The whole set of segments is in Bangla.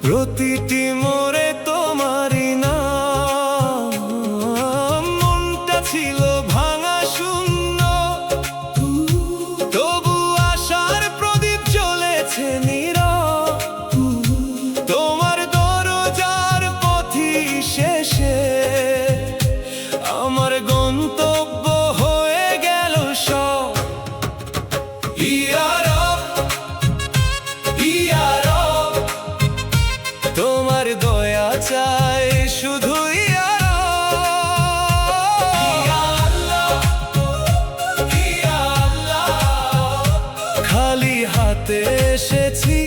প্রতিটি মোড়ে তোমারই নাম। মনটা ছিল ভাঙা শূন্য, তবু আশার প্রদীপ জ্বলেছে নীরব। তোমার দরজার পথি শেষে আমার গন্তব্য হয়ে গেল সব। ইয়া রব, ইয়া রব, তোমার দয়া চাই শুধু। ইয়া রব, ইয়া আল্লাহ, ইয়া আল্লাহ, খালি হাতে এসেছি,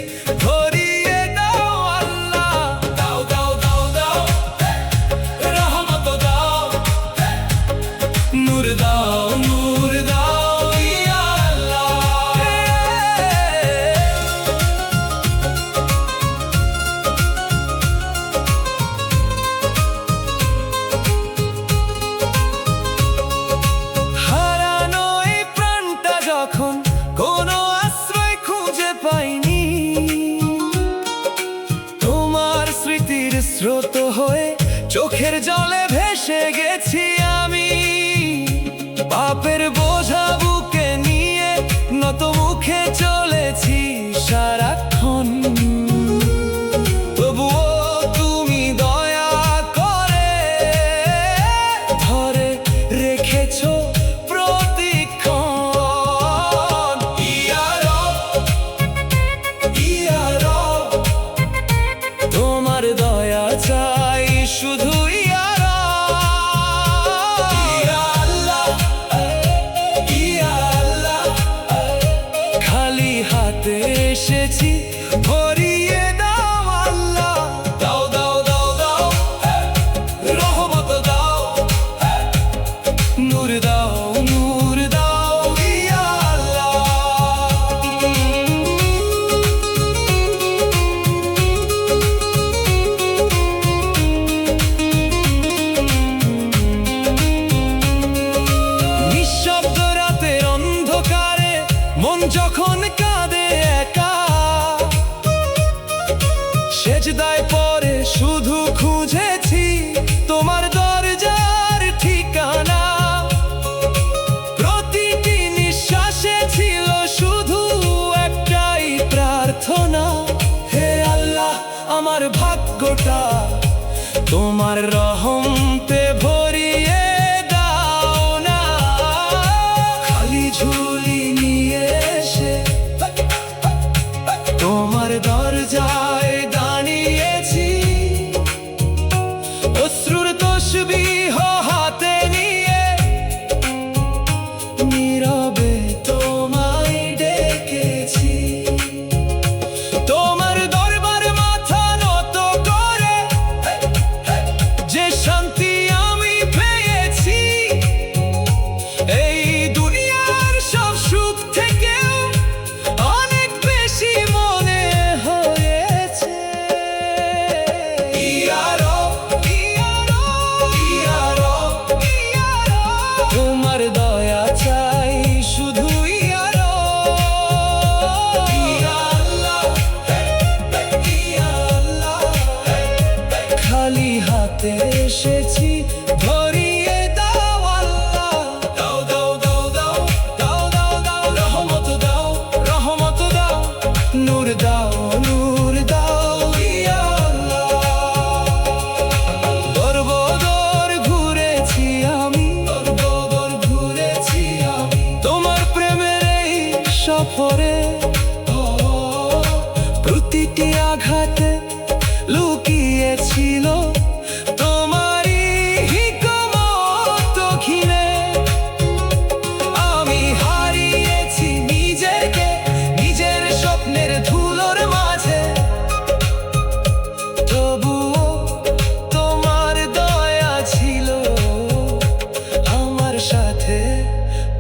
ধরিয়ে দাও আল্লাহ। দাও দাও দাও দাও, রহমত দাও, নূর দাও, নূর দাও। ইয়া আল্লাহ, হারানো এই প্রাণটা যখন কোনো আশ্রয় খুঁজে পাইনি, তোমার স্মৃতির স্রোত হয়ে চোখের জলে ভেসে গেছি আমি। পাপের বোঝা বুকে নিয়ে নত মুখে চলেছি সারাক্ষণ, তবুও তুমি দয়া করে ধরে রেখেছো প্রতিক্ষণ। ইয়া রব, ইয়া রব, তোমার দয়া চাই শুধু। ইয়া রব, ইয়া আল্লাহ, ইয়া আল্লাহ, খালি হাতে এসেছি, ভরিয়ে দাও আল্লাহ। দাও দাও দাও দাও, রহমত দাও, নূর দাও, নূর দাও। ইয়া আল্লাহ, নিঃশব্দ রাতের অন্ধকারে মন যখন কাঁদে একা, সেজদায় পরে শুধু খুঁজেছি তোমার দরজার ঠিকানা। প্রতিটি নিঃশ্বাসে ছিল শুধু একটাই প্রার্থনা, হে আল্লাহ আমার ভাগ্যটা তোমার রহমতে ভরিয়ে দাও না। খালি ঝুলি নিয়ে এসে তোমার দরজায় দাঁড়িয়েছি, অশ্রুর তসবিহ হাতে নিয়ে নীরবে তোমায় ডেকেছি। তোমার দরবার মাথা নত করে যে শান্তি আমি পেয়েছি, এই দুনিয়ার সব সুখ থেকেও অনেক বেশি মনে হয়েছে। ইয়া রব, ইয়া রব, ইয়া রব, ইয়া রব, তোমার দয়া চাই শুধু। ইয়া রব, ইয়া আল্লাহ, ইয়া আল্লাহ, খালি হাতে এসেছি, ধরিয়ে দাও আল্লাহ। দাও দাও দাও দাও, দাও দাও দাও, রহমত দাও, রহমত দাও, নূর দাও, নূর দাও। ইয়া আল্লাহ, দর বদর ঘুরেছি আমি, দর বদর ঘুরেছি আমি তোমার প্রেমের এই সফরে। প্রতিটি আঘাতে লুকিয়েছিল তোমারই হিকমত ঘিরে। আমি হারিয়েছি নিজেকে নিজের স্বপ্নের ধুলোর মাঝে, তবুও তোমার দয়া ছিল আমার সাথে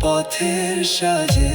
পথের সাজে।